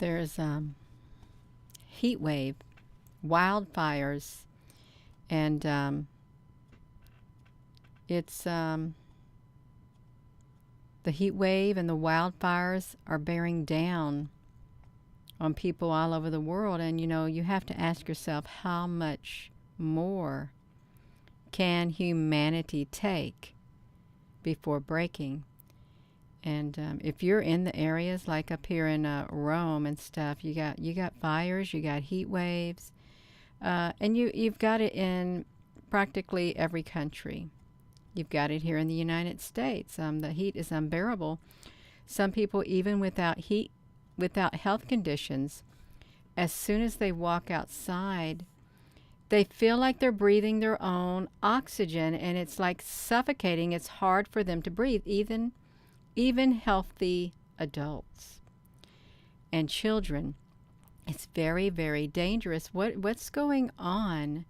There's heat wave, wildfires, and it's the heat wave and the wildfires are bearing down on people all over the world. And you have to ask yourself, how much more can humanity take before breaking? And if you're in the areas like up here in Rome and stuff, you got fires, you got heat waves, and you've got it in practically every country. You've got it here in the United States. The heat is unbearable. Some people, even without health conditions, as soon as they walk outside, they feel like they're breathing their own oxygen, and it's like suffocating. It's hard for them to breathe, even healthy adults and children. It's very, very dangerous. What's going on?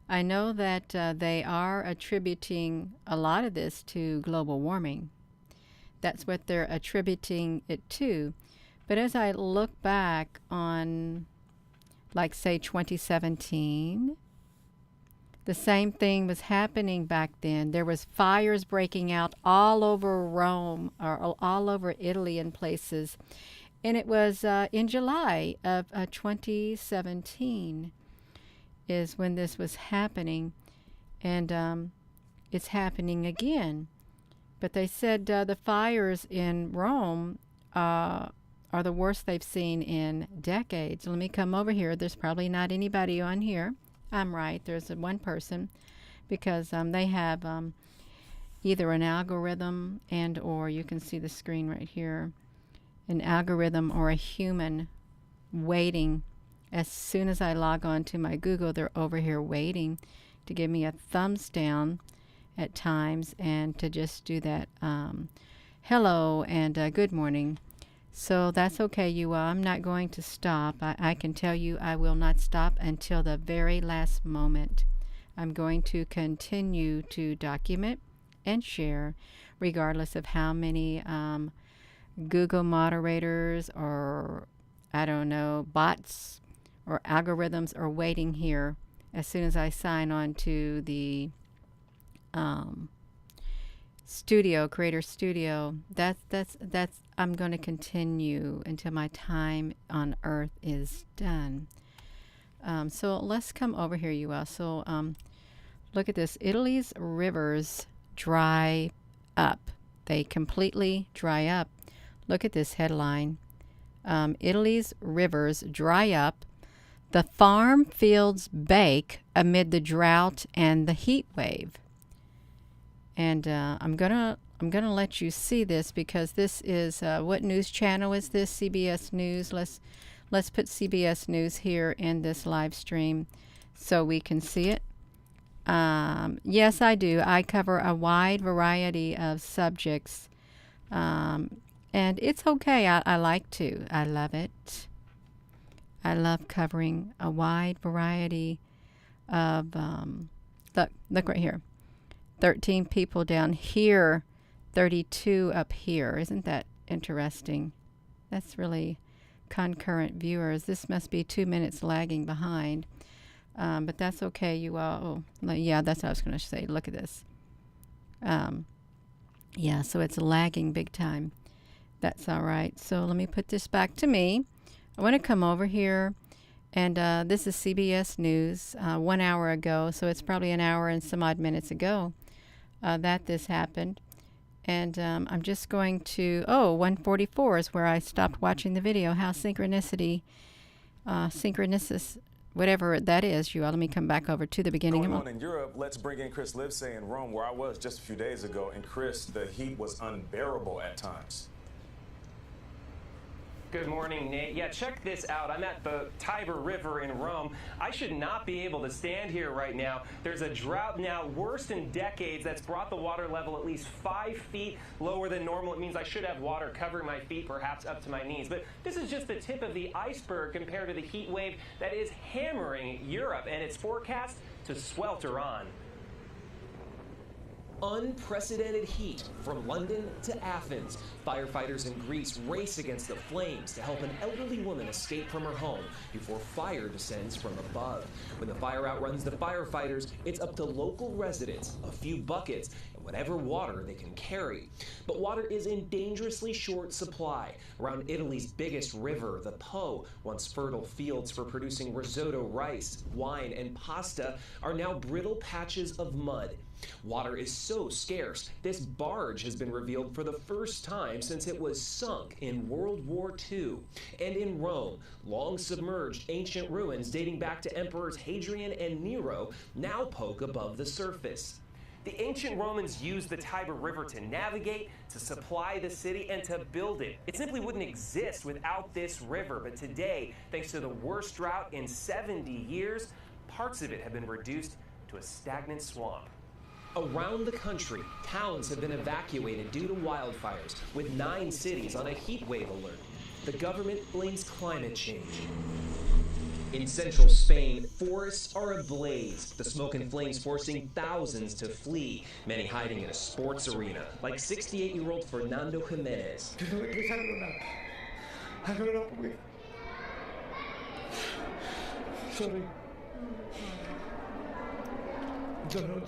I know that they are attributing a lot of this to global warming. That's what they're attributing it to. But as I look back on, like, say, 2017, the same thing was happening back then. There was fires breaking out all over Rome, or all over Italy and places. And it was in July of 2017 is when this was happening. And it's happening again. But they said the fires in Rome are the worst they've seen in decades. Let me come over here. There's probably not anybody on here. I'm right. There's one person, because they have either an algorithm or you can see the screen right here, an algorithm or a human waiting. As soon as I log on to my Google, they're over here waiting to give me a thumbs down at times and to just do that hello and good morning. So that's okay, you all. I'm not going to stop. I can tell you I will not stop until the very last moment. I'm going to continue to document and share, regardless of how many Google moderators or, I don't know, bots or algorithms are waiting here. As soon as I sign on to the Creator Studio, that's I'm going to continue until my time on Earth is done. So let's come over here, you all. So look at this. Italy's rivers dry up. They completely dry up. Look at this headline. Italy's rivers dry up. The farm fields bake amid the drought and the heat wave. And I'm gonna let you see this, because this is what news channel is this? CBS News. Let's put CBS News here in this live stream so we can see it. Yes, I do. I cover a wide variety of subjects, and it's okay. I like to. I love it. I love covering a wide variety of. Look right here. 13 people down here, 32 up here. Isn't that interesting? That's really concurrent viewers. This must be 2 minutes lagging behind. But that's okay, you all. Oh, yeah, that's what I was going to say. Look at this. Yeah, so it's lagging big time. That's all right. So let me put this back to me. I want to come over here. And this is CBS News 1 hour ago. So it's probably an hour and some odd minutes ago that this happened. And I'm just going to, 1:44 is where I stopped watching the video. How synchronicity, whatever that is, you all. Let me come back over to the beginning. Going on in Europe, let's bring in Chris Livesay in Rome, where I was just a few days ago. And Chris, the heat was unbearable at times. Good morning, Nate. Yeah, check this out. I'm at the Tiber River in Rome. I should not be able to stand here right now. There's a drought now, worst in decades, that's brought the water level at least 5 feet lower than normal. It means I should have water covering my feet, perhaps up to my knees. But this is just the tip of the iceberg compared to the heat wave that is hammering Europe, and it's forecast to swelter on. Unprecedented heat from London to Athens. Firefighters in Greece race against the flames to help an elderly woman escape from her home before fire descends from above. When the fire outruns the firefighters, it's up to local residents, a few buckets, and whatever water they can carry. But water is in dangerously short supply. Around Italy's biggest river, the Po, once fertile fields for producing risotto rice, wine, and pasta, are now brittle patches of mud. Water is so scarce, this barge has been revealed for the first time since it was sunk in World War II. And in Rome, long submerged ancient ruins dating back to Emperors Hadrian and Nero now poke above the surface. The ancient Romans used the Tiber River to navigate, to supply the city, and to build it. It simply wouldn't exist without this river, but today, thanks to the worst drought in 70 years, parts of it have been reduced to a stagnant swamp. Around the country, towns have been evacuated due to wildfires, with 9 cities on a heat wave alert. The government blames climate change. In central Spain, forests are ablaze, the smoke and flames forcing thousands to flee, many hiding in a sports arena, like 68-year-old Fernando Jimenez. Sorry. Yo no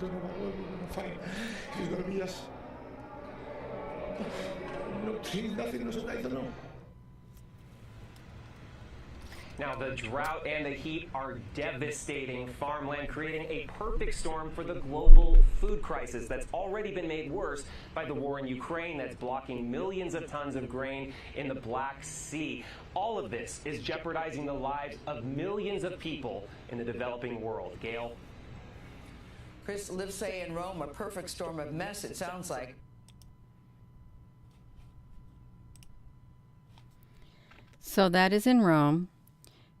fine. You're gonna be just nothing, I don't know. Now, the drought and the heat are devastating farmland, creating a perfect storm for the global food crisis that's already been made worse by the war in Ukraine that's blocking millions of tons of grain in the Black Sea. All of this is jeopardizing the lives of millions of people in the developing world. Gail? Chris, Livesay in Rome, a perfect storm of mess, it sounds like. So that is in Rome.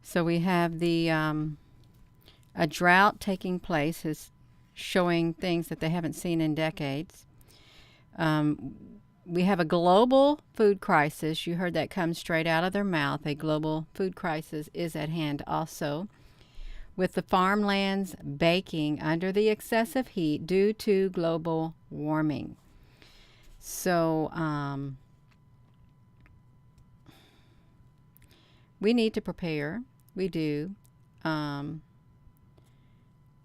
So we have the a drought taking place, is showing things that they haven't seen in decades. We have a global food crisis. You heard that come straight out of their mouth. A global food crisis is at hand also, with the farmlands baking under the excessive heat due to global warming. So we need to prepare. We do.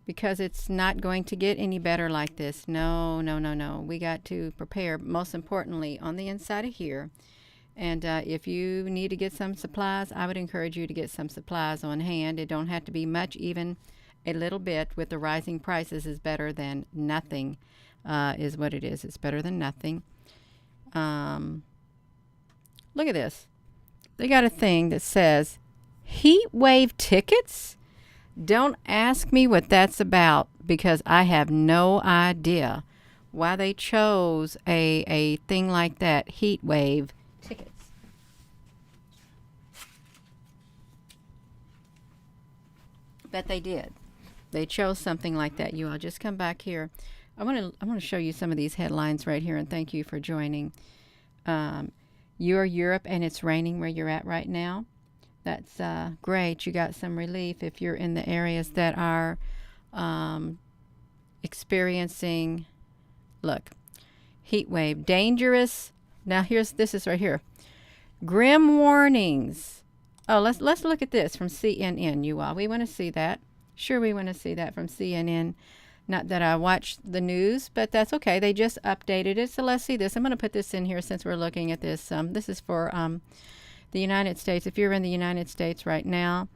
Because it's not going to get any better like this. No. We got to prepare, most importantly, on the inside of here. And if you need to get some supplies, I would encourage you to get some supplies on hand. It don't have to be much, even a little bit. With the rising prices is better than nothing, is what it is. It's better than nothing. Look at this. They got a thing that says heat wave tickets. Don't ask me what that's about, because I have no idea why they chose a thing like that, heat wave tickets. But they did. They chose something like that. You all just come back here. I want to show you some of these headlines right here, and thank you for joining. You're Europe and it's raining where you're at right now. That's great. You got some relief if you're in the areas that are experiencing, look, heat wave, dangerous. Now this is right here. Grim warnings. Oh, let's look at this from CNN, you all. We want to see that. Sure, we want to see that from CNN. Not that I watch the news, but that's okay. They just updated it. So let's see this. I'm going to put this in here since we're looking at this. This is for the United States. If you're in the United States right now,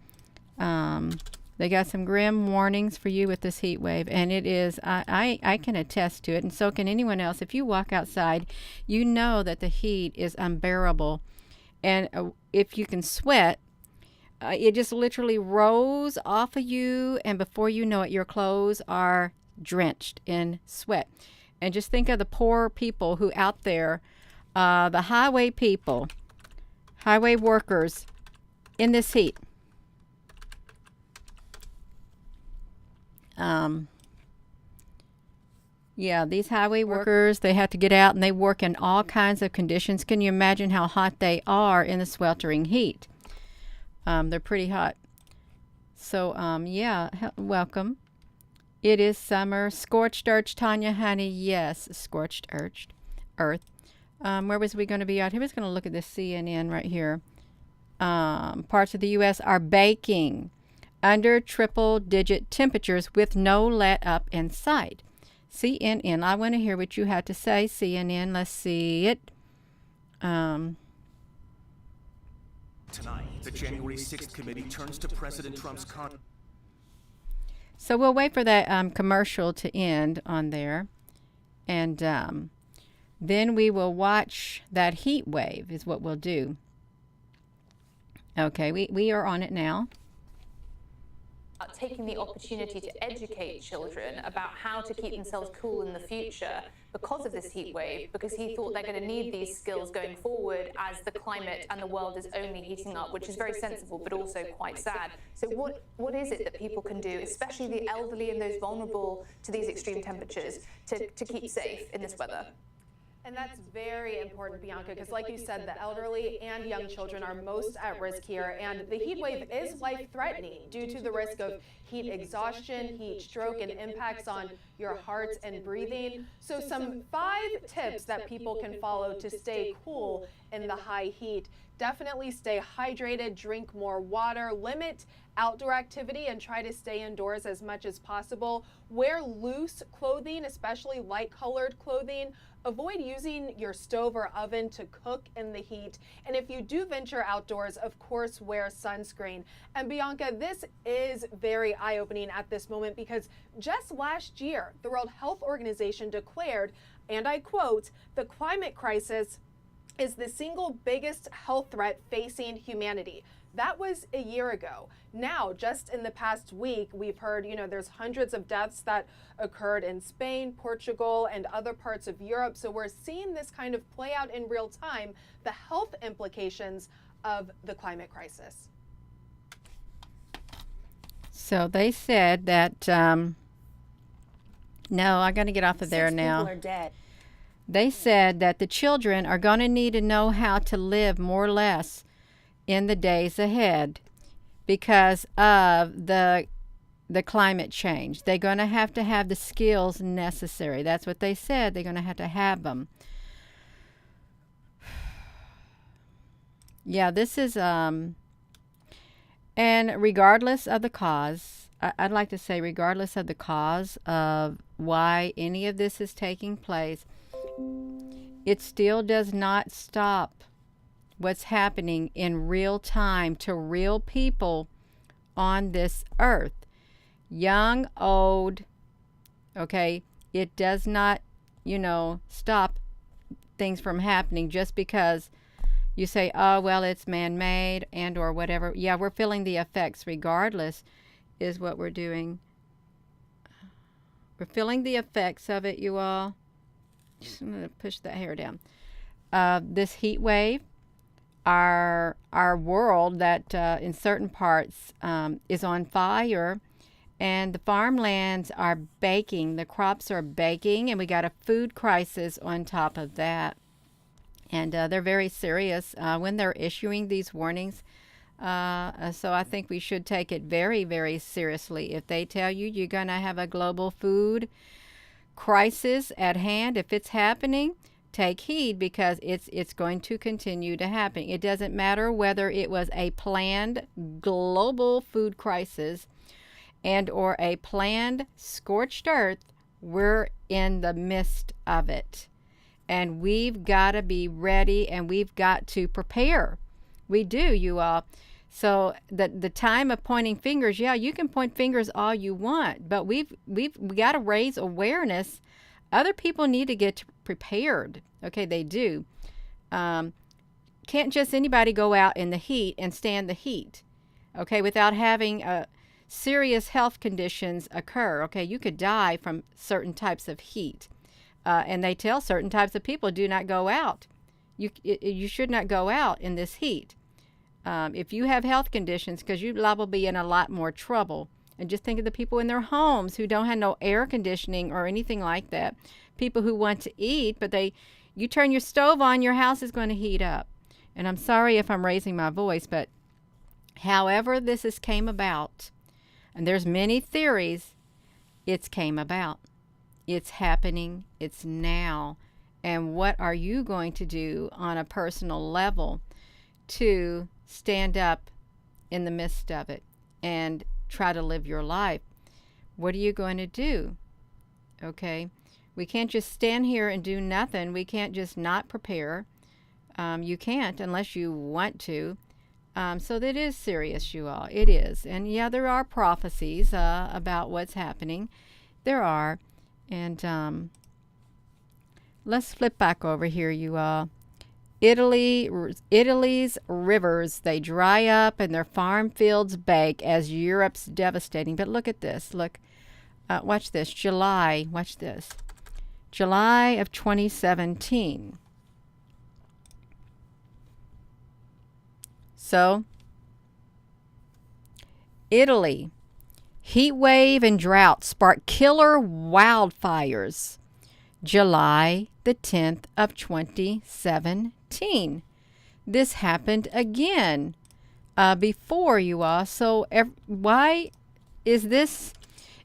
they got some grim warnings for you with this heat wave. And it is, I can attest to it, and so can anyone else. If you walk outside, you know that the heat is unbearable. And if you can sweat, it just literally rolls off of you, and before you know it, your clothes are drenched in sweat. And just think of the poor people who out there, the highway people, highway workers in this heat. Yeah, these highway workers, they have to get out and they work in all kinds of conditions. Can you imagine how hot they are in the sweltering heat? They're pretty hot. So, yeah, welcome. It is summer. Scorched earth, Tanya, honey. Yes, scorched earth. Where was we going to be out here? We was going to look at this CNN right here. Parts of the U.S. are baking under triple-digit temperatures with no let up in sight. CNN. I want to hear what you have to say, CNN. Let's see it. Tonight, the January 6th committee turns to President Trump's So we'll wait for that commercial to end on there. And then we will watch that heat wave is what we'll do. Okay, we are on it now. Taking the opportunity to educate children about how to keep themselves cool in the future because of this heat wave, because he thought they're going to need these skills going forward as the climate and the world is only heating up, which is very sensible but also quite sad. So what is it that people can do, especially the elderly and those vulnerable to these extreme temperatures, to keep safe in this weather? And that's very important, Bianca, because like you said, the elderly and young children are most at risk here. And the heat wave is life-threatening due to the risk of heat exhaustion, heat stroke, and impacts on your heart and breathing. So some 5 tips that people can follow to stay cool in the high heat. Definitely stay hydrated, drink more water, limit outdoor activity, and try to stay indoors as much as possible. Wear loose clothing, especially light-colored clothing. Avoid using your stove or oven to cook in the heat. And if you do venture outdoors, of course, wear sunscreen. And Bianca, this is very eye-opening at this moment because just last year, the World Health Organization declared, and I quote, "The climate crisis is the single biggest health threat facing humanity." That was a year ago. Now, just in the past week, we've heard, there's hundreds of deaths that occurred in Spain, Portugal, and other parts of Europe. So we're seeing this kind of play out in real time, the health implications of the climate crisis. So they said that, no, I got to get off of there now. 6 people are dead. They said that the children are going to need to know how to live more or less in the days ahead because of the climate change. They're going to have the skills necessary. That's what they said. They're going to have them. Yeah, this is, and regardless of the cause, I'd like to say regardless of the cause of why any of this is taking place, it still does not stop what's happening in real time to real people on this earth. Young, old, okay? It does not, stop things from happening just because you say, oh, well, it's man-made and or whatever. Yeah, we're feeling the effects regardless is what we're doing. We're feeling the effects of it, you all. Just I'm going to push that hair down. This heat wave, our world that in certain parts is on fire, and the farmlands are baking. The crops are baking, and we got a food crisis on top of that. And they're very serious when they're issuing these warnings. So I think we should take it very, very seriously. If they tell you you're going to have a global food crisis at hand, if it's happening, take heed because it's going to continue to happen. It doesn't matter whether it was a planned global food crisis and or a planned scorched earth. We're in the midst of it. And we've got to be ready and we've got to prepare. We do, you all. So the time of pointing fingers, yeah, you can point fingers all you want, but we got to raise awareness. Other people need to get prepared. Okay, they do. Can't just anybody go out in the heat and stand the heat, okay, without having serious health conditions occur. Okay, you could die from certain types of heat. And they tell certain types of people, do not go out. You should not go out in this heat. If you have health conditions, because you're liable to be in a lot more trouble. And just think of the people in their homes who don't have no air conditioning or anything like that. People who want to eat, but you turn your stove on, your house is going to heat up. And I'm sorry if I'm raising my voice, but however this came about, and there's many theories, It's came about. It's happening. It's now. And what are you going to do on a personal level to stand up in the midst of it and try to live your life? What are you going to do? Okay? We can't just stand here and do nothing. We can't just not prepare. You can't unless you want to. So that is serious, you all. It is. And yeah, there are prophecies about what's happening. There are. And let's flip back over here, you all. Italy's rivers, they dry up and their farm fields bake as Europe's devastating. But look at this. Look. Watch this. July. Watch this. July of 2017. So, Italy. Heat wave and drought spark killer wildfires. July the 10th of 2017. This happened again before, you all. So why is this?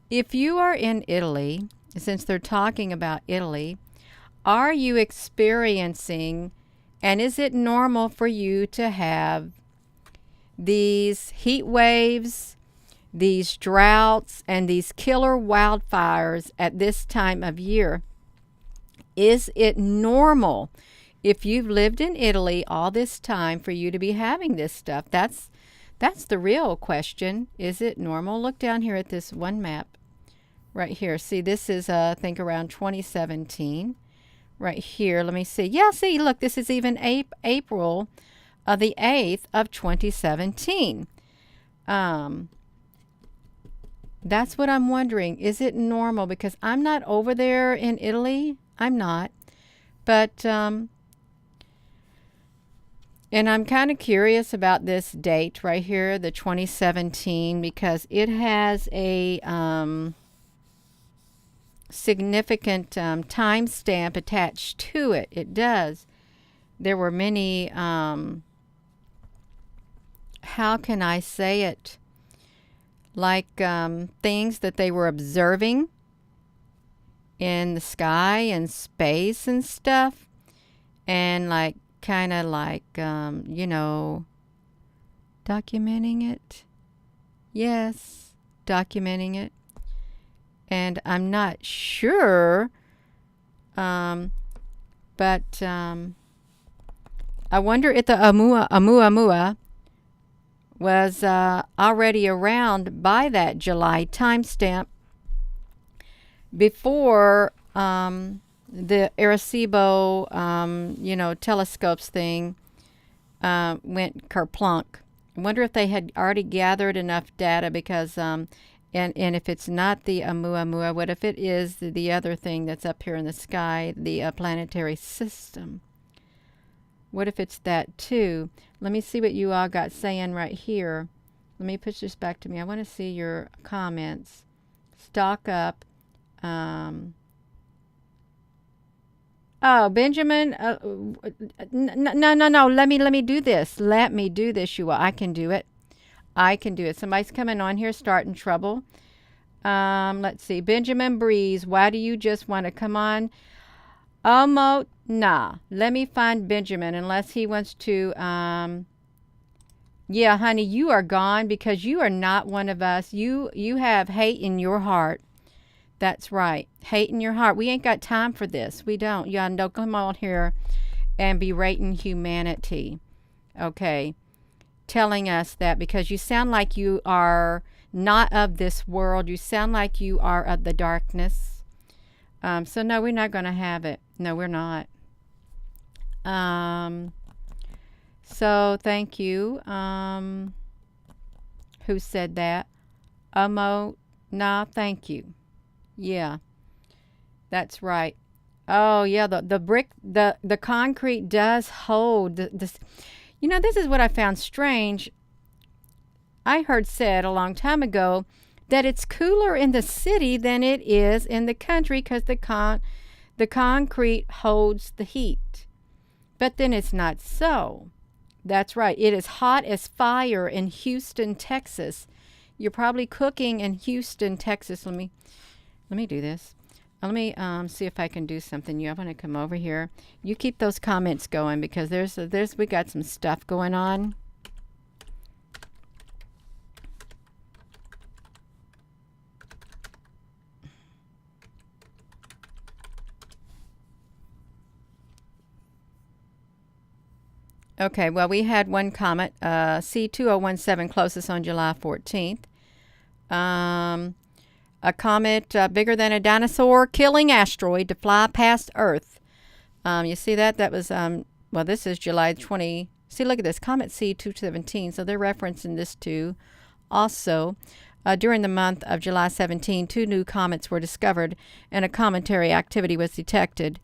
If you are in Italy, since they're talking about Italy, are you experiencing, and is it normal for you to have these heat waves, these droughts, and these killer wildfires at this time of year? Is it normal, if you've lived in Italy all this time, for you to be having this stuff? That's the real question. Is it normal? Look down here at this one map right here. See, this is I think around 2017 right here. Let me see. Yeah, see, look, this is even April the 8th of 2017. That's what I'm wondering. Is it normal? Because I'm not over there in Italy. I'm not. But, and I'm kind of curious about this date right here, the 2017, because it has a significant time stamp attached to it. It does. There were many, how can I say it? Like things that they were observing in the sky and space and stuff, and like kind of like you know, documenting it. Yes, documenting it. And I'm not sure, but I wonder if the Oumuamua was already around by that July timestamp before the Arecibo, you know, telescopes thing went kerplunk. I wonder if they had already gathered enough data, because, and if it's not the Oumuamua, what if it is the other thing that's up here in the sky, the planetary system? What if it's that too? Let me see what you all got saying right here. Let me push this back to me. I want to see your comments. Stock up. Oh, Benjamin. No. Let me do this. Let me do this, you all. I can do it. I can do it. Somebody's coming on here starting trouble. Let's see. Benjamin Breeze. Why do you just want to come on? Almost. Nah. Let me find Benjamin, unless he wants to. Yeah, honey, you are gone because you are not one of us. You have hate in your heart. That's right. Hate in your heart. We ain't got time for this. We don't. Y'all don't come on here and berating humanity. Okay. Telling us that because you sound like you are not of this world. You sound like you are of the darkness. So no, we're not going to have it. No, we're not. So thank you. Who said that? Nah, thank you. Yeah, that's right. Oh yeah, the brick, the concrete does hold this. You know, this is what I found strange. I heard said a long time ago that it's cooler in the city than it is in the country because the concrete holds the heat. But then it's not so. That's right. It is hot as fire in Houston, Texas. You're probably cooking in Houston, Texas. Let me Let me do this. Let me see if I can do something. I'm going to come over here. You keep those comments going because we got some stuff going on. Okay, well, we had one comet, C2017, closest on July 14th. A comet bigger than a dinosaur killing asteroid to fly past Earth. You see that? That was, well, this is July 20. See, look at this, comet C217. So they're referencing this too. Also, during the month of July 17, 2 new comets were discovered and a cometary activity was detected.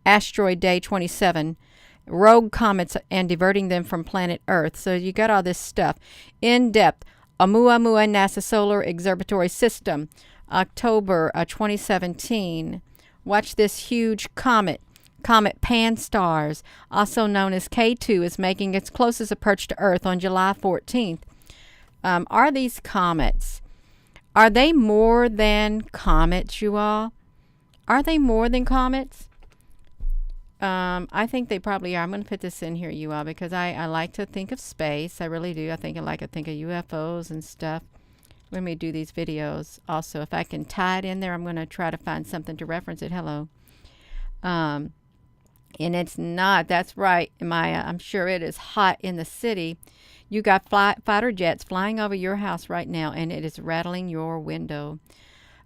Asteroid Day 27. Rogue comets and diverting them from planet Earth. So you got all this stuff. In depth, Oumuamua NASA Solar Observatory System, October 2017. Watch this huge comet. Comet Pan-STARRS, also known as K2, is making its closest approach to Earth on July 14th. Are these comets? Are they more than comets, you all? Are they more than comets? I think they probably are. I'm going to put this in here, you all, because I like to think of space. I really do. I like to think of UFOs and stuff when we do these videos. Also, if I can tie it in there, I'm going to try to find something to reference it. Hello. And it's not. That's right, Maya. I'm sure it is hot in the city. You got fighter jets flying over your house right now, and it is rattling your window.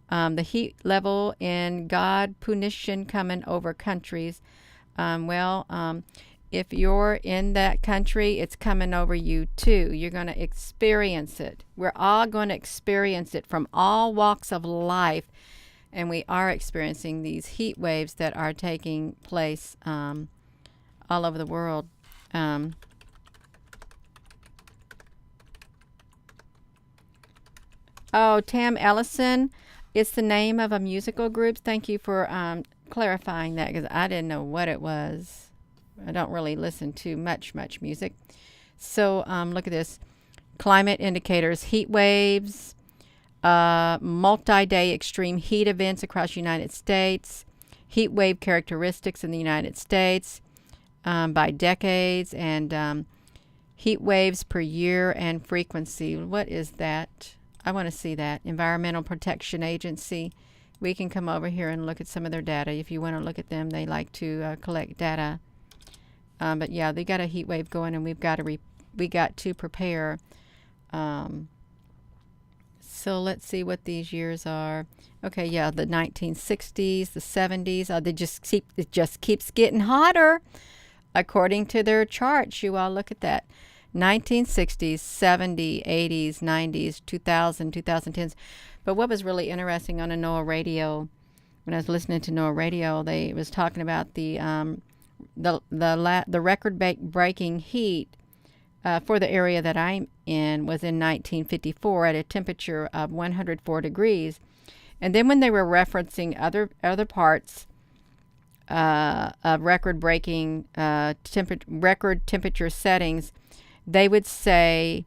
The heat level in God punition coming over countries. If you're in that country, it's coming over you too. You're going to experience it. We're all going to experience it from all walks of life. And we are experiencing these heat waves that are taking place all over the world. Oh, Tam Ellison, it's the name of a musical group. Thank you for clarifying that because I didn't know what it was. I don't really listen to much music. So look at this. Climate indicators, heat waves, multi-day extreme heat events across the United States, heat wave characteristics in the United States by decades, and heat waves per year and frequency. What is that? I want to see that. Environmental Protection Agency. We can come over here and look at some of their data. If you want to look at them, they like to collect data. But yeah, they got a heat wave going, and we got to prepare. So let's see what these years are. Okay, yeah, the 1960s, the 70s. It just keeps getting hotter, according to their charts. You all look at that. 1960s, 70s, 80s, 90s, 2000, 2010s. But what was really interesting on a NOAA radio, when I was listening to NOAA radio, they was talking about the record-breaking heat for the area that I'm in was in 1954 at a temperature of 104 degrees. And then when they were referencing other parts of record-breaking record temperature settings, they would say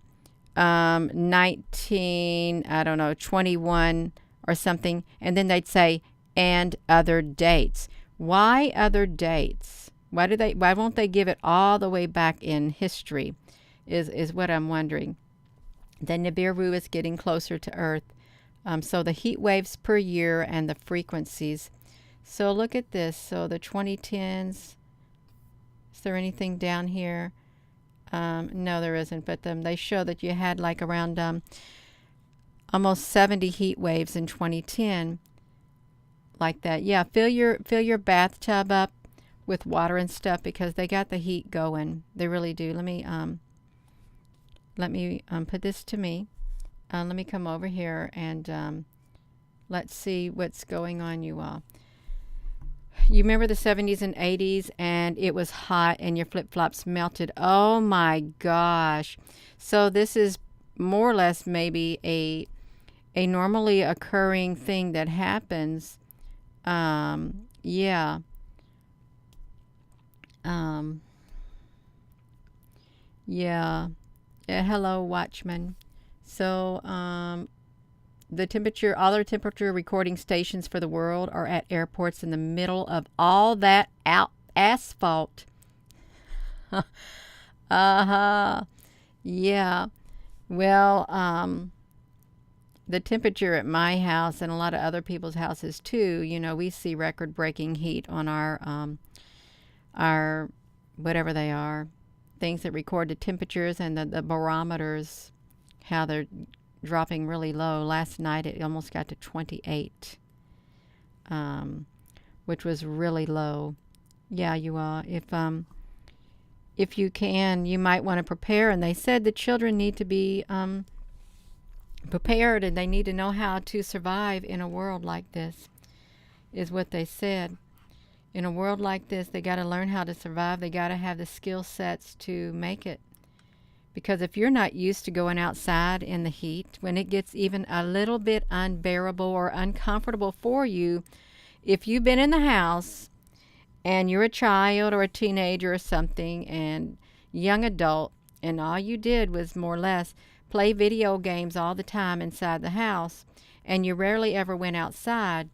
21 or something, and then they'd say, and other dates. Why other dates? Why won't they give it all the way back in history is what I'm wondering. The Nibiru is getting closer to Earth. So the heat waves per year and the frequencies. So look at this. So the 2010s. Is there anything down here? No, there isn't. But they show that you had like around almost 70 heat waves in 2010. Like that. Yeah, fill your bathtub up with water and stuff because they got the heat going. They really do. Let me put this to me. Let me come over here and let's see what's going on, you all. You remember the 70s and 80s and it was hot and your flip-flops melted. Oh my gosh. So this is more or less maybe a normally occurring thing that happens. Yeah. Yeah. Hello, Watchman. So, all the temperature recording stations for the world are at airports in the middle of all that asphalt. Uh-huh. Yeah. Well, the temperature at my house and a lot of other people's houses too, we see record-breaking heat on our whatever they are, things that record the temperatures and the barometers, how they're dropping really low. Last night it almost got to 28, which was really low. Yeah, you are. If you can, you might want to prepare. And they said the children need to be prepared, and they need to know how to survive in a world like this, is what they said. In a world like this, they got to learn how to survive. They got to have the skill sets to make it. Because if you're not used to going outside in the heat, when it gets even a little bit unbearable or uncomfortable for you, if you've been in the house and you're a child or a teenager or something and young adult, and all you did was more or less play video games all the time inside the house, and you rarely ever went outside,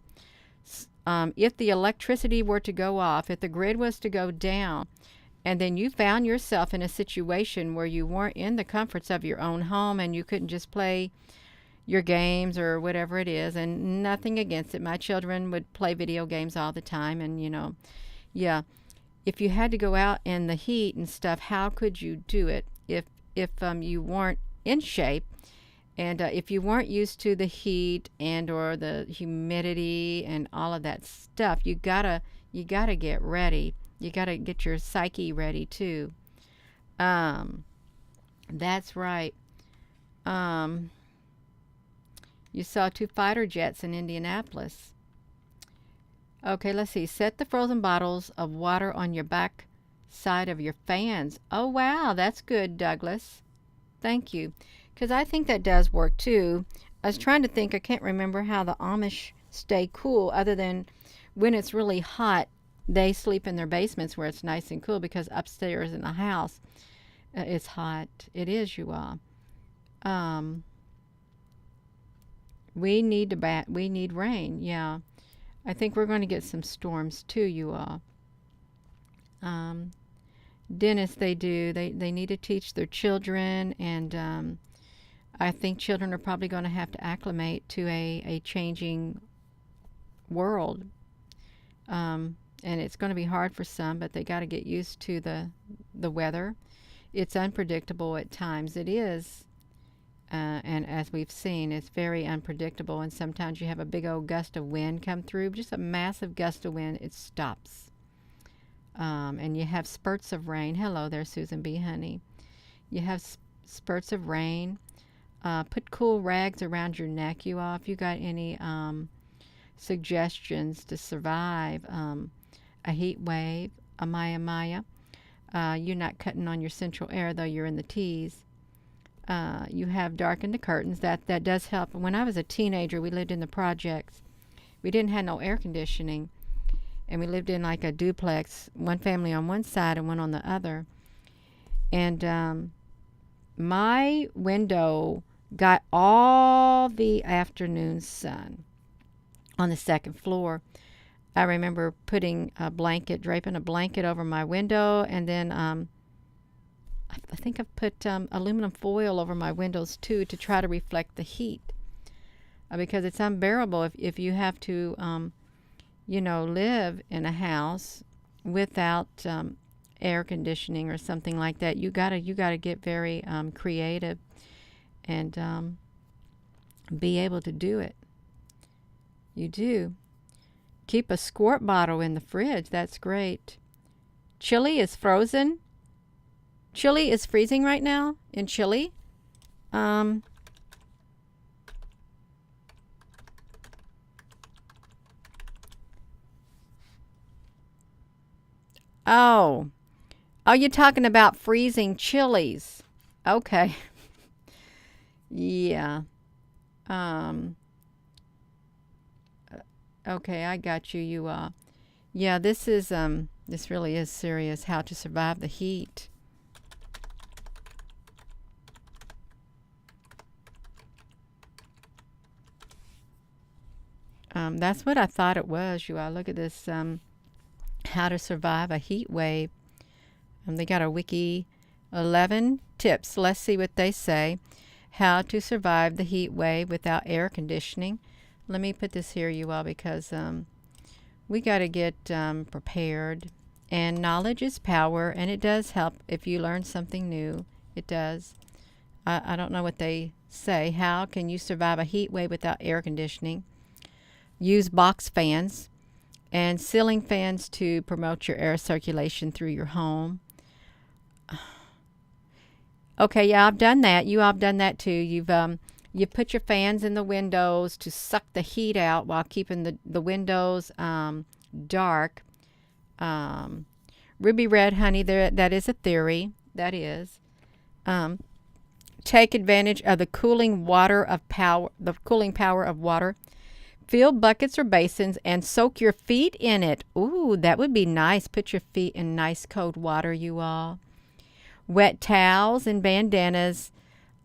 if the electricity were to go off, if the grid was to go down, and then you found yourself in a situation where you weren't in the comforts of your own home and you couldn't just play your games or whatever it is, and nothing against it. My children would play video games all the time, and yeah, if you had to go out in the heat and stuff, how could you do it if you weren't in shape, and if you weren't used to the heat and or the humidity and all of that stuff? You gotta get ready. You gotta get your psyche ready too. That's right. You saw 2 fighter jets in Indianapolis. Okay, let's see. Set the frozen bottles of water on your back side of your fans. Oh, wow. That's good, Douglas. Thank you. Because I think that does work, too. I was trying to think. I can't remember how the Amish stay cool other than when it's really hot. They sleep in their basements where it's nice and cool, because upstairs in the house, it's hot. It is, you all. We need rain. Yeah. I think we're going to get some storms too, you all. Dennis, they do. They need to teach their children, and I think children are probably going to have to acclimate to a changing world. And it's going to be hard for some, but they got to get used to the weather. It's unpredictable at times. It is. And as we've seen, it's very unpredictable, and sometimes you have a big old gust of wind come through, just a massive gust of wind, it stops. And you have spurts of rain. Hello there, Susan B. Honey. You have spurts of rain. Put cool rags around your neck, you all. If you got any suggestions to survive a heat wave, a Maya. You're not cutting on your central air, though you're in the T's. You have darkened the curtains. That does help. When I was a teenager, we lived in the projects. We didn't have no air conditioning, and we lived in like a duplex, one family on one side and one on the other. And my window got all the afternoon sun on the second floor. I remember draping a blanket over my window, and then I think I've put aluminum foil over my windows too to try to reflect the heat, because it's unbearable if you have to, live in a house without air conditioning or something like that. You gotta get very creative and be able to do it. You do. Keep a squirt bottle in the fridge. That's great. Chili is frozen. Chili is freezing right now in Chile. Oh, you're talking about freezing chilies. Okay. Yeah. Okay, I got you. Yeah, this really is serious. How to survive the heat. That's what I thought it was, you all. Look at this, how to survive a heat wave. They got a wiki, 11 tips. Let's see what they say. How to survive the heat wave without air conditioning. Let me put this here, you all, because we got to get prepared. And knowledge is power, and it does help if you learn something new. It does. I don't know what they say. How can you survive a heat wave without air conditioning? Use box fans and ceiling fans to promote your air circulation through your home. Okay, yeah, I've done that. You all have done that too. You've put your fans in the windows to suck the heat out while keeping the windows dark. Ruby Red Honey, that is a theory. That is. Take advantage of the cooling power of water. Fill buckets or basins and soak your feet in it. Ooh, that would be nice. Put your feet in nice cold water, you all. Wet towels and bandanas,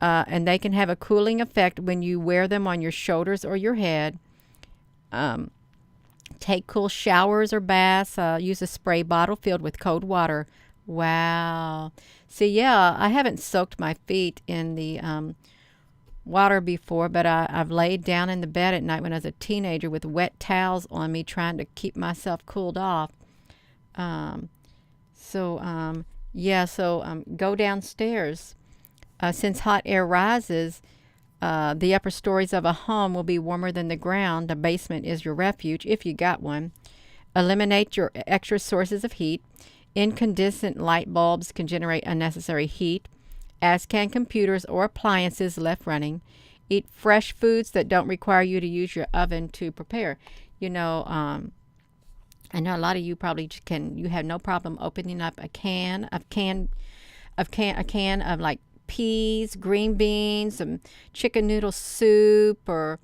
and they can have a cooling effect when you wear them on your shoulders or your head. Take cool showers or baths. Use a spray bottle filled with cold water. Wow. See, yeah, I haven't soaked my feet in the water before, but I've laid down in the bed at night when I was a teenager with wet towels on me trying to keep myself cooled off. Go downstairs. Since hot air rises, the upper stories of a home will be warmer than the ground. The basement is your refuge, if you got one. Eliminate your extra sources of heat. Incandescent light bulbs can generate unnecessary heat, as can computers or appliances left running. Eat fresh foods that don't require you to use your oven to prepare. I know a lot of you probably you have no problem opening up a can of like peas, green beans, some chicken noodle soup, or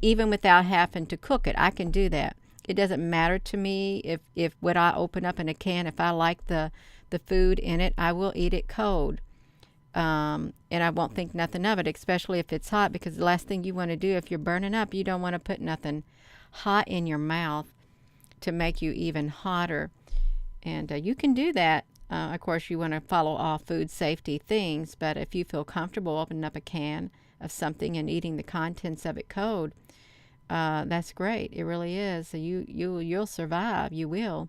even without having to cook it. I can do that. It doesn't matter to me if what I open up in a can, if I like the food in it, I will eat it cold. And I won't think nothing of it, especially if it's hot, because the last thing you want to do if you're burning up, you don't want to put nothing hot in your mouth to make you even hotter. And you can do that. Of course, you want to follow all food safety things, but if you feel comfortable opening up a can of something and eating the contents of it cold, that's great. It really is. So you'll survive. You will.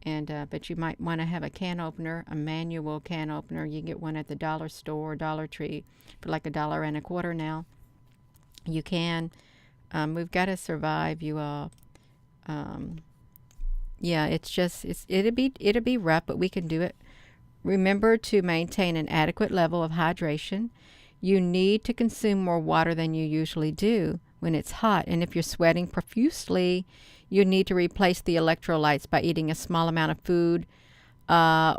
And but you might want to have a can opener, a manual can opener. You can get one at the dollar store, Dollar Tree, for like $1.25 now. You can. We've got to survive, you all. Yeah, it'll be rough, but we can do it. Remember to maintain an adequate level of hydration. You need to consume more water than you usually do when it's hot. And if you're sweating profusely, you need to replace the electrolytes by eating a small amount of food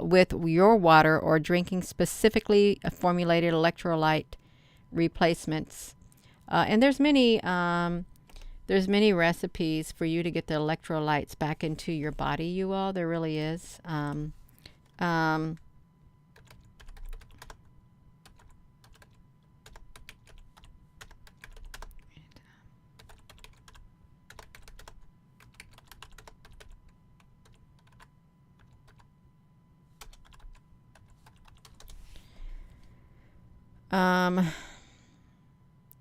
with your water, or drinking specifically formulated electrolyte replacements. And there's many recipes for you to get the electrolytes back into your body, you all. There really is.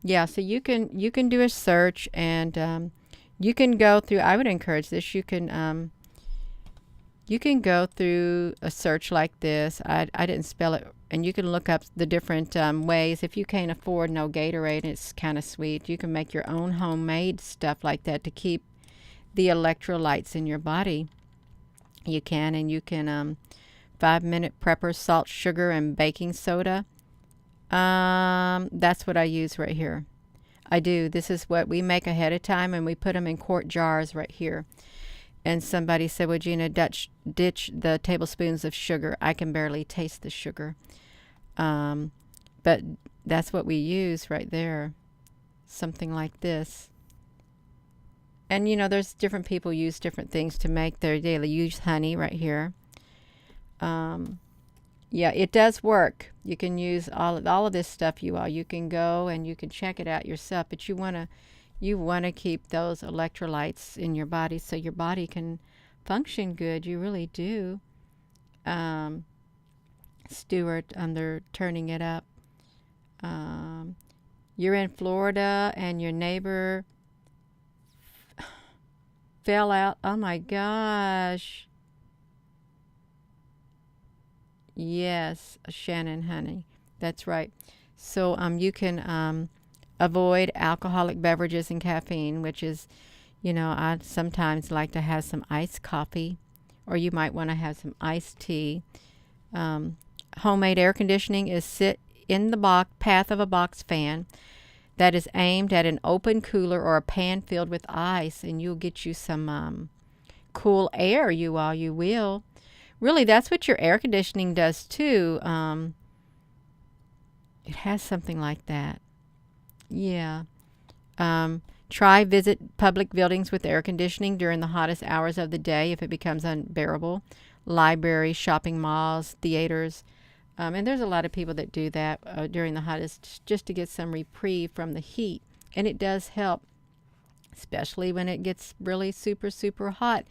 Yeah, so you can do a search, and you can go through. I would encourage this. You can go through a search like this. I didn't spell it, and you can look up the different ways. If you can't afford no Gatorade, it's kind of sweet. You can make your own homemade stuff like that to keep the electrolytes in your body. You can, and you can 5-minute prepper, salt, sugar, and baking soda. That's what I use right here. I do. This is what we make ahead of time, and we put them in quart jars right here. And somebody said, well, Gina, ditch the tablespoons of sugar. I can barely taste the sugar. But that's what we use right there. Something like this. And, there's different people use different things to make their daily. Use honey right here. Yeah, it does work. You can use all of this stuff, you all. You can go and you can check it out yourself, but you want You want to keep those electrolytes in your body so your body can function good. You really do. Stuart, they're turning it up. You're in Florida and your neighbor fell out. Oh my gosh. Yes, Shannon, honey. That's right. So you can avoid alcoholic beverages and caffeine, which is, I sometimes like to have some iced coffee, or you might want to have some iced tea. Homemade air conditioning is sit in the path of a box fan that is aimed at an open cooler or a pan filled with ice, and you'll get you some cool air, you will. Really, that's what your air conditioning does too. It has something like that. Yeah. Try visit public buildings with air conditioning during the hottest hours of the day if it becomes unbearable. Libraries, shopping malls, theaters. And there's a lot of people that do that during the hottest just to get some reprieve from the heat. And it does help, especially when it gets really super, super hot.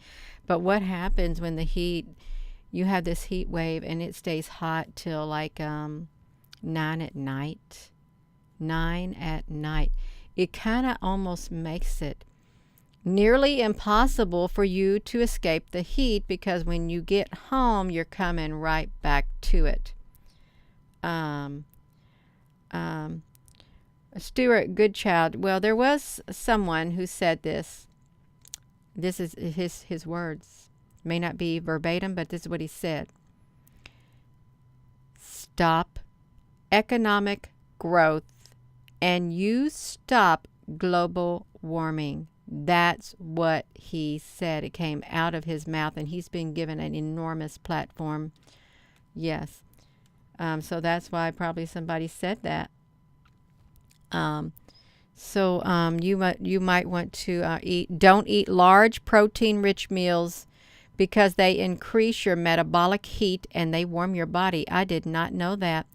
But what happens when you have this heat wave and it stays hot till like 9 at night? 9 at night. It kind of almost makes it nearly impossible for you to escape the heat, because when you get home, you're coming right back to it. Stuart Goodchild. Well, there was someone who said this. This is his words. May not be verbatim, but this is what he said. Stop economic growth and you stop global warming. That's what he said. It came out of his mouth, and he's been given an enormous platform. Yes. So that's why probably somebody said that. You might want to don't eat large protein-rich meals because they increase your metabolic heat and they warm your body. I did not know that.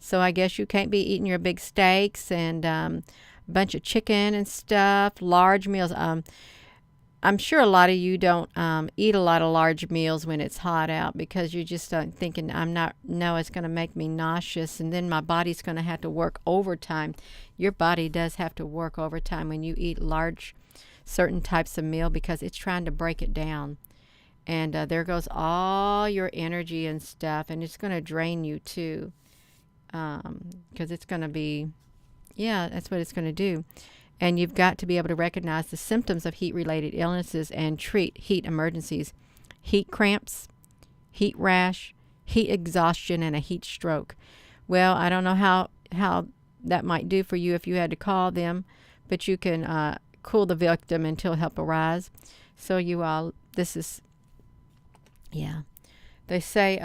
So I guess you can't be eating your big steaks and a bunch of chicken and stuff, large meals. I'm sure a lot of you don't eat a lot of large meals when it's hot out because you're just thinking, it's going to make me nauseous and then my body's going to have to work overtime. Your body does have to work overtime when you eat large certain types of meal because it's trying to break it down. And there goes all your energy and stuff, and it's going to drain you too. Because it's going to be, that's what it's going to do. And you've got to be able to recognize the symptoms of heat-related illnesses and treat heat emergencies. Heat cramps, heat rash, heat exhaustion, and a heat stroke. Well, I don't know how that might do for you if you had to call them, but you can cool the victim until help arrives. So they say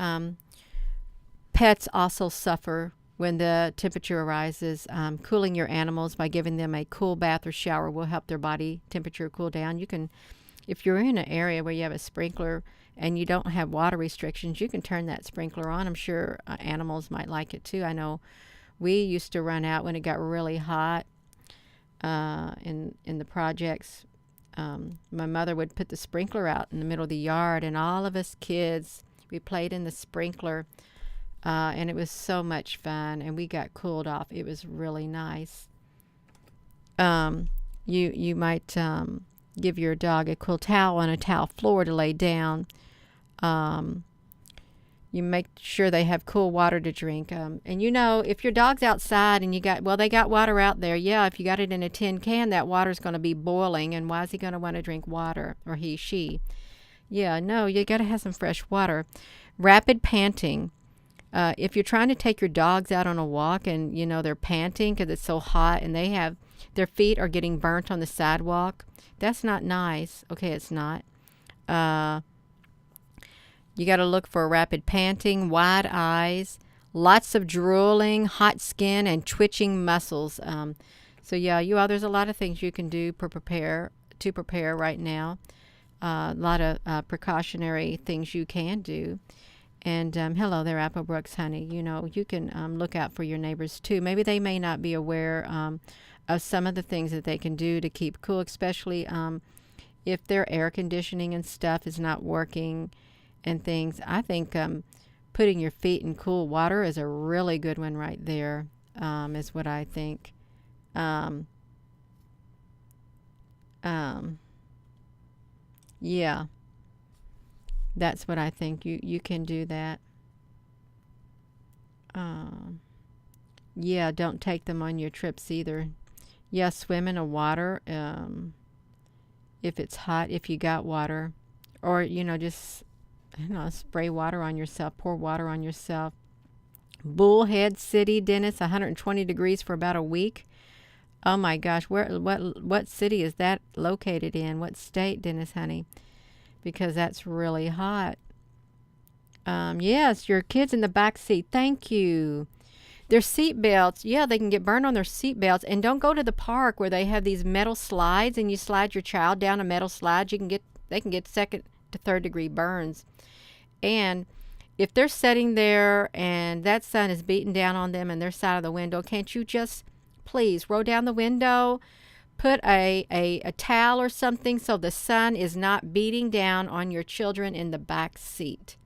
pets also suffer when the temperature rises. Cooling your animals by giving them a cool bath or shower will help their body temperature cool down. You can, if you're in an area where you have a sprinkler and you don't have water restrictions, you can turn that sprinkler on. I'm sure animals might like it too. I know we used to run out when it got really hot in the projects. My mother would put the sprinkler out in the middle of the yard, and all of us kids, we played in the sprinkler. And it was so much fun, and we got cooled off. It was really nice. You might give your dog a cool towel on a towel floor to lay down. You make sure they have cool water to drink. And if your dog's outside and they got water out there. Yeah, if you got it in a tin can, that water's going to be boiling. And why is he going to want to drink water, or she? Yeah, no, you got to have some fresh water. Rapid panting. If you're trying to take your dogs out on a walk and, they're panting because it's so hot and their feet are getting burnt on the sidewalk, that's not nice. Okay, it's not. You got to look for rapid panting, wide eyes, lots of drooling, hot skin, and twitching muscles. There's a lot of things you can do to prepare right now. A lot of precautionary things you can do. And hello there, Applebrooks, honey. You can look out for your neighbors too. Maybe they may not be aware of some of the things that they can do to keep cool, especially if their air conditioning and stuff is not working and things. I think putting your feet in cool water is a really good one right there, is what I think. Yeah, that's what I think. You can do that. Yeah, don't take them on your trips either. Yeah, swim in the water if it's hot, if you got water. Or, just, spray water on yourself, pour water on yourself. Bullhead City, Dennis, 120 degrees for about a week. Oh my gosh, what city is that located in? What state, Dennis, honey? Because that's really hot. Yes, your kids in the back seat. Thank you. Their seat belts, yeah, they can get burned on their seat belts. And don't go to the park where they have these metal slides and you slide your child down a metal slide. They can get second to third degree burns. And if they're sitting there and that sun is beating down on them and their side of the window, can't you just please roll down the window, put a towel or something so the sun is not beating down on your children in the back seat?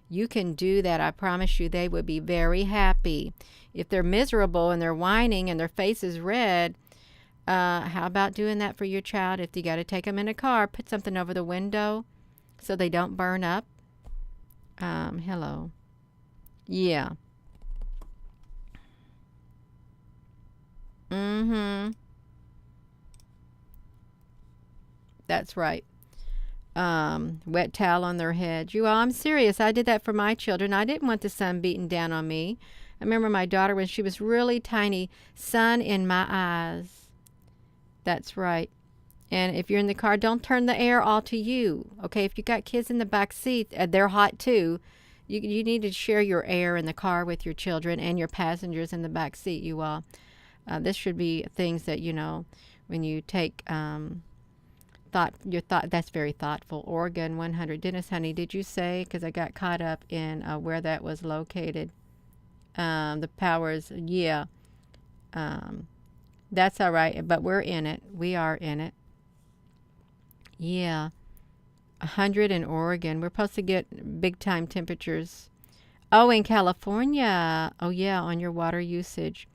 You can do that. I promise you they would be very happy. If they're miserable and they're whining and their face is red, how about doing that for your child? If you got to take them in a car, put something over the window so they don't burn up. Hello. Yeah. That's right. Wet towel on their head. I'm serious. I did that for my children. I didn't want the sun beating down on me. I remember my daughter when she was really tiny, sun in my eyes. That's right. And if you're in the car, don't turn the air all to you. Okay, if you got kids in the back seat, they're hot too. You need to share your air in the car with your children and your passengers in the back seat, you all. This should be things that, when you take that's very thoughtful. Oregon 100. Dennis, honey, did you say? Because I got caught up in where that was located. The powers, yeah. That's all right, but we're in it. We are in it. Yeah. 100 in Oregon. We're supposed to get big time temperatures. Oh, in California. Oh, yeah, on your water usage.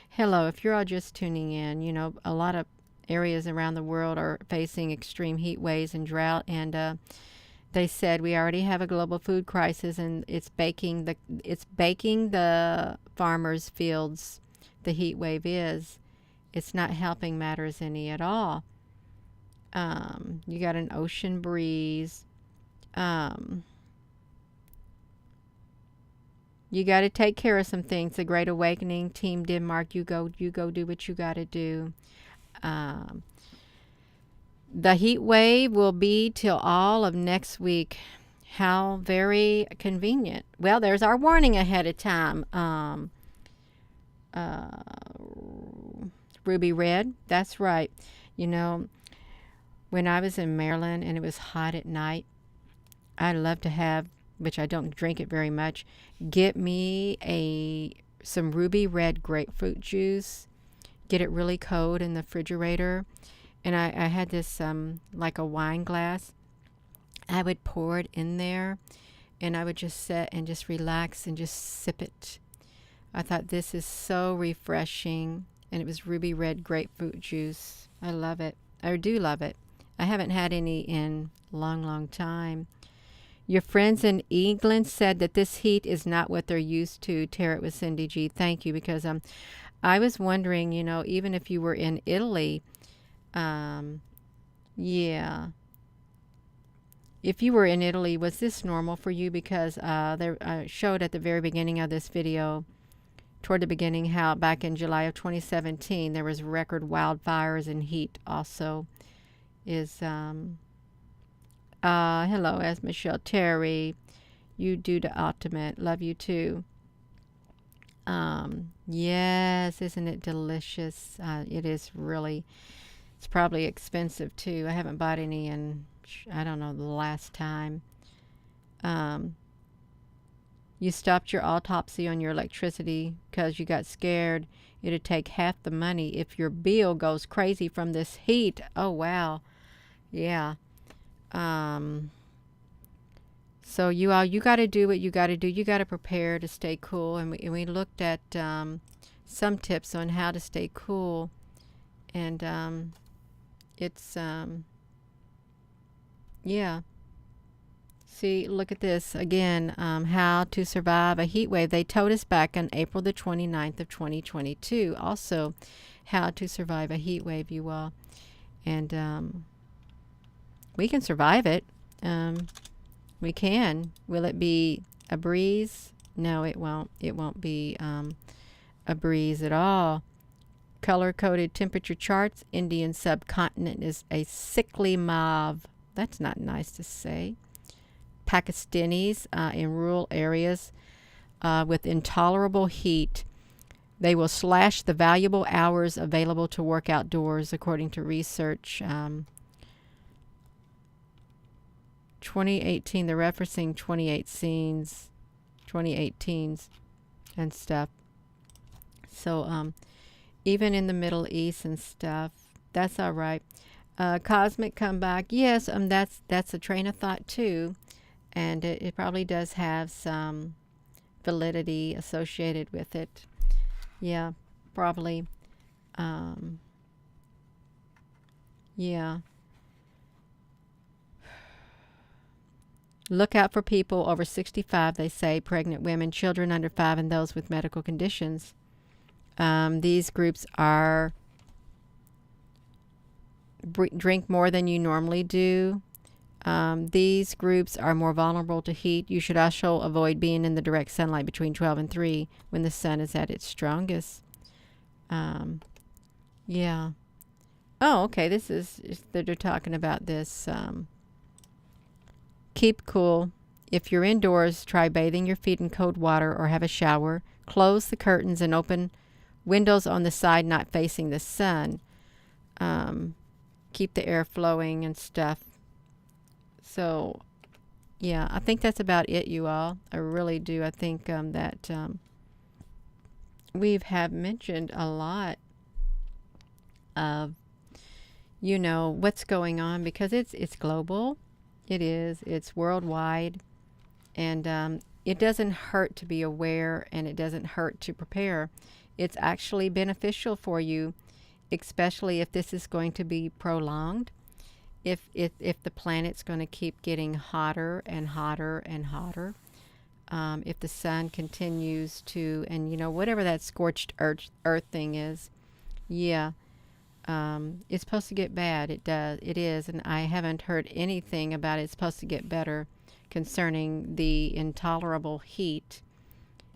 Hello, if you're all just tuning in, a lot of areas around the world are facing extreme heat waves and drought, and they said we already have a global food crisis, and it's baking the farmers' fields. The heat wave is. It's not helping matters any at all. You got an ocean breeze. You got to take care of some things. The Great Awakening, Team Denmark, you go do what you got to do. The heat wave will be till all of next week. How very convenient. Well, there's our warning ahead of time. Ruby red, that's right. When I was in Maryland and it was hot at night, I love to have, which I don't drink it very much, get me some ruby red grapefruit juice, get it really cold in the refrigerator, and I had this like a wine glass. I would pour it in there, and I would just sit and just relax and just sip it. I thought this is so refreshing, and it was ruby red grapefruit juice. I love it. I do love it. I haven't had any in a long, long time. Your friends in England said that this heat is not what they're used to. Tear it with Cindy G. Thank you, because I was wondering, even if you were in Italy, yeah. If you were in Italy, was this normal for you? Because I showed at the very beginning of this video, toward the beginning, how back in July of 2017, there was record wildfires and heat also. Hello, as Michelle Terry. You do the ultimate. Love you too. Yes, isn't it delicious? It is really. It's probably expensive too. I haven't bought any in, I don't know, the last time. You stopped your autopsy on your electricity because you got scared it'd take half the money if your bill goes crazy from this heat. Oh, wow. Yeah. So you got to do what you got to do. You got to prepare to stay cool. And we looked at some tips on how to stay cool. And it's, yeah. See, look at this again. How to survive a heat wave. They told us back on April the 29th of 2022. Also, how to survive a heat wave, you all. And we can survive it. We can. Will it be a breeze? No, it won't. It won't be a breeze at all. Color-coded temperature charts. Indian subcontinent is a sickly mauve. That's not nice to say. Pakistanis in rural areas with intolerable heat. They will slash the valuable hours available to work outdoors, according to research. 2018, they're referencing 2018s and stuff. So even in the Middle East and stuff, that's all right. Cosmic comeback, yes, that's a train of thought too. And it probably does have some validity associated with it. Yeah, probably. Yeah. Look out for people over 65, they say, pregnant women, children under 5, and those with medical conditions. These groups are drink more than you normally do. These groups are more vulnerable to heat. You should also avoid being in the direct sunlight between 12 and 3 when the sun is at its strongest. Yeah. Oh, okay. They're talking about this. Keep cool. If you're indoors, try bathing your feet in cold water or have a shower. Close the curtains and open windows on the side not facing the sun. Keep the air flowing and stuff. So, yeah, I think that's about it, you all. I really do. I think that we have mentioned a lot of, what's going on, because it's global. It is. It's worldwide. And it doesn't hurt to be aware, and it doesn't hurt to prepare. It's actually beneficial for you, especially if this is going to be prolonged. If the planet's going to keep getting hotter and hotter and hotter, if the sun continues to, and whatever that scorched earth thing is, yeah, it's supposed to get bad. It does. It is, and I haven't heard anything about it. It's supposed to get better concerning the intolerable heat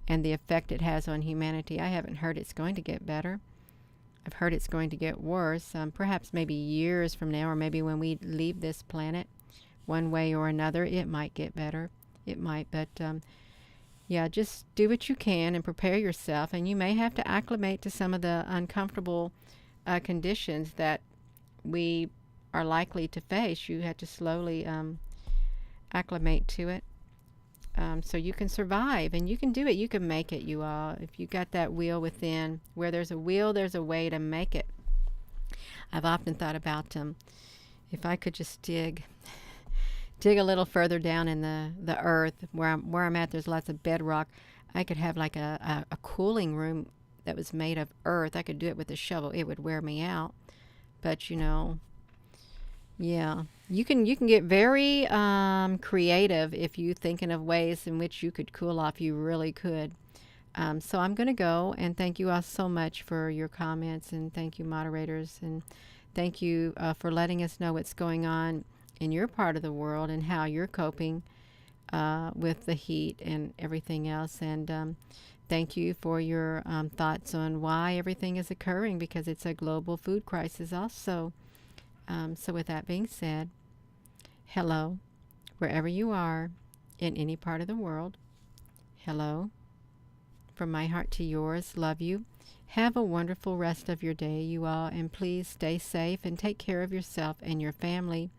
and the effect it has on humanity. I haven't heard it's going to get better. I've heard it's going to get worse, perhaps maybe years from now, or maybe when we leave this planet, one way or another, it might get better. It might, but yeah, just do what you can and prepare yourself, and you may have to acclimate to some of the uncomfortable conditions that we are likely to face. You have to slowly acclimate to it. So you can survive, and you can do it. You can make it, you all. If you got that will within, where there's a will, there's a way to make it. I've often thought about if I could just dig a little further down in the earth where I'm at. There's lots of bedrock. I could have like a cooling room that was made of earth. I could do it with a shovel. It would wear me out, but yeah, you can get very creative if you're thinking of ways in which you could cool off. You really could. So I'm going to go, and thank you all so much for your comments, and thank you, moderators, and thank you for letting us know what's going on in your part of the world and how you're coping with the heat and everything else. And thank you for your thoughts on why everything is occurring, because it's a global food crisis also. So with that being said, hello, wherever you are in any part of the world. Hello, from my heart to yours. Love you. Have a wonderful rest of your day, you all, and please stay safe and take care of yourself and your family.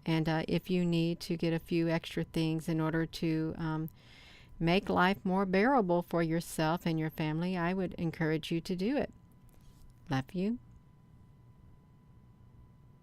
And if you need to get a few extra things in order to make life more bearable for yourself and your family, I would encourage you to do it. Love you.